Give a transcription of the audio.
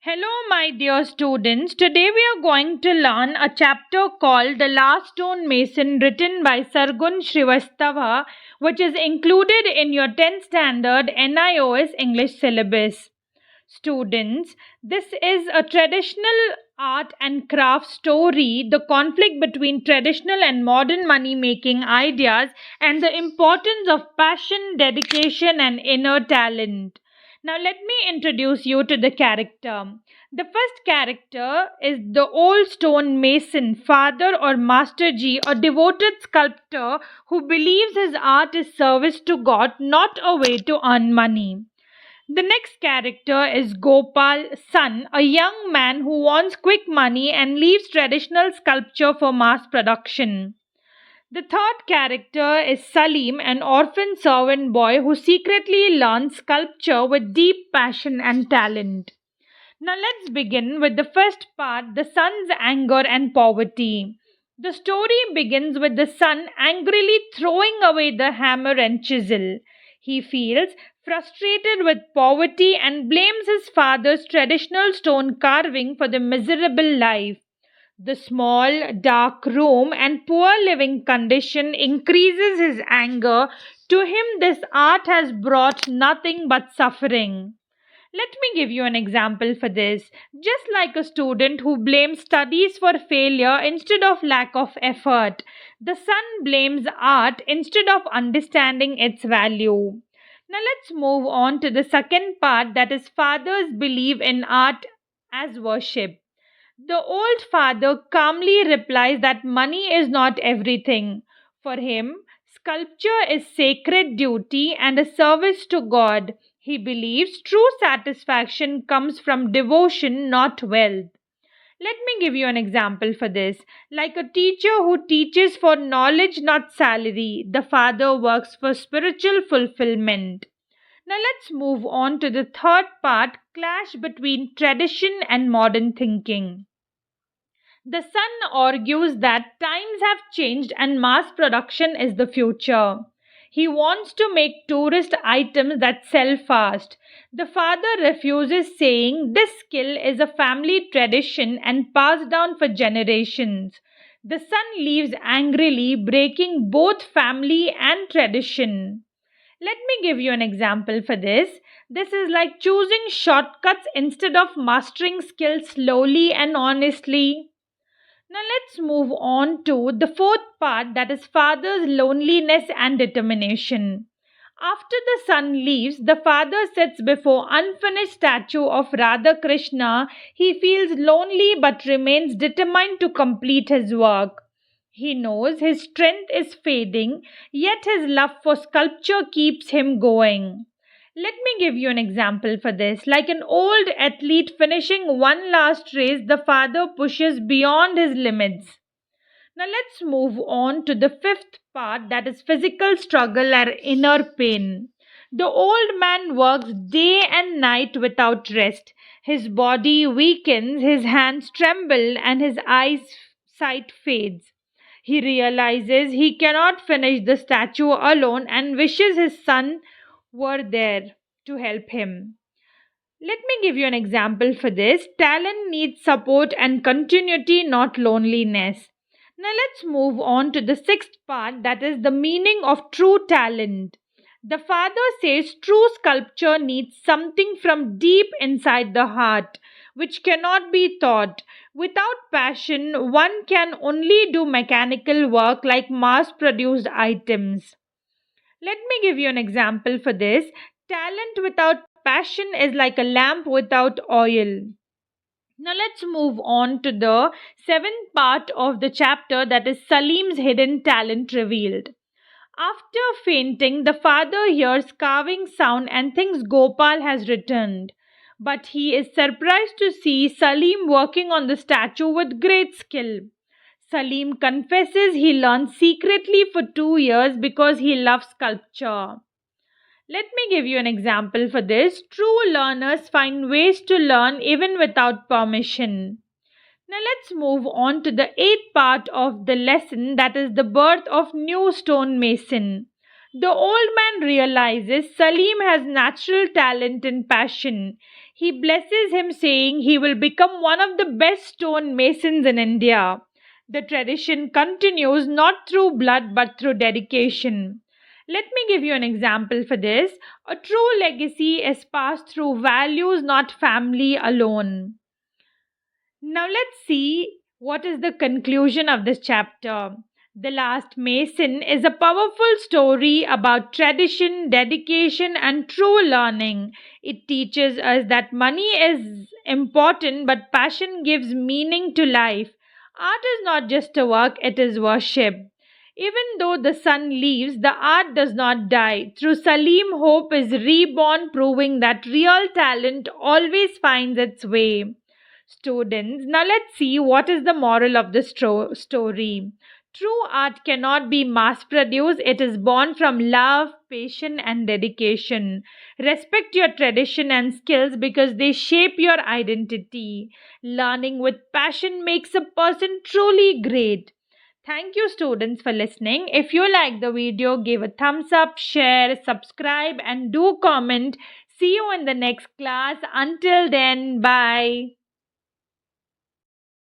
Hello, my dear students. Today we are going to learn a chapter called The Last Stone Mason, written by Sigrun Srivastava, which is included in your 10th standard NIOS English syllabus. Students, this is a traditional art and craft story, the conflict between traditional and modern money making ideas, and the importance of passion, dedication, and inner talent. Now, let me introduce you to the character. The first character is the old stone mason, father or Masterjee, a devoted sculptor who believes his art is service to God, not a way to earn money. The next character is Gopal, son, a young man who wants quick money and leaves traditional sculpture for mass production. The third character is Salim, an orphan servant boy who secretly learns sculpture with deep passion and talent. Now let's begin with the first part, the son's anger and poverty. The story begins with the son angrily throwing away the hammer and chisel. He feels frustrated with poverty and blames his father's traditional stone carving for the miserable life. The small, dark room and poor living condition increases his anger. To him, this art has brought nothing but suffering. Let me give you an example for this. Just like a student who blames studies for failure instead of lack of effort, the son blames art instead of understanding its value. Now let's move on to the second part, that is fathers believe in art as worship. The old father calmly replies that money is not everything. For him, sculpture is sacred duty and a service to God. He believes true satisfaction comes from devotion, not wealth. Let me give you an example for this. Like a teacher who teaches for knowledge, not salary, the father works for spiritual fulfillment. Now let's move on to the third part, clash between tradition and modern thinking. The son argues that times have changed and mass production is the future. He wants to make tourist items that sell fast. The father refuses, saying this skill is a family tradition and passed down for generations. The son leaves angrily, breaking both family and tradition. Let me give you an example for this. This is like choosing shortcuts instead of mastering skills slowly and honestly. Now let's move on to the fourth part, that is father's loneliness and determination. After the son leaves, the father sits before unfinished statue of Radha Krishna. He feels lonely but remains determined to complete his work. He knows his strength is fading, yet his love for sculpture keeps him going. Let me give you an example for this. Like an old athlete finishing one last race, the father pushes beyond his limits. Now let's move on to the fifth part, that is physical struggle and inner pain. The old man works day and night without rest. His body weakens, his hands tremble, and his eyesight fades. He realizes he cannot finish the statue alone and wishes his son were there to help him. Let me give you an example for this. Talent needs support and continuity, not loneliness. Now let's move on to the sixth part, that is the meaning of true talent. The father says true sculpture needs something from deep inside the heart, which cannot be taught. Without passion, one can only do mechanical work like mass produced items. Let me give you an example for this. Talent without passion is like a lamp without oil. Now let's move on to the seventh part of the chapter, that is Salim's hidden talent revealed. After fainting, the father hears carving sound and thinks Gopal has returned. But he is surprised to see Salim working on the statue with great skill. Salim confesses he learned secretly for 2 years because he loves sculpture. Let me give you an example for this. True learners find ways to learn even without permission. Now let's move on to the eighth part of the lesson, that is the birth of new stone mason. The old man realizes Salim has natural talent and passion. He blesses him, saying he will become one of the best stone masons in India. The tradition continues not through blood but through dedication. Let me give you an example for this. A true legacy is passed through values, not family alone. Now let's see what is the conclusion of this chapter. The Last Mason is a powerful story about tradition, dedication, and true learning. It teaches us that money is important, but passion gives meaning to life. Art is not just a work, it is worship. Even though the sun leaves, the art does not die. Through Salim, hope is reborn, proving that real talent always finds its way. Students, now let's see what is the moral of the story. True art cannot be mass produced, it is born from love, passion, and dedication. Respect your tradition and skills because they shape your identity. Learning with passion makes a person truly great. Thank you, students, for listening. If you like the video, give a thumbs up, share, subscribe, and do comment. See you in the next class. Until then, bye.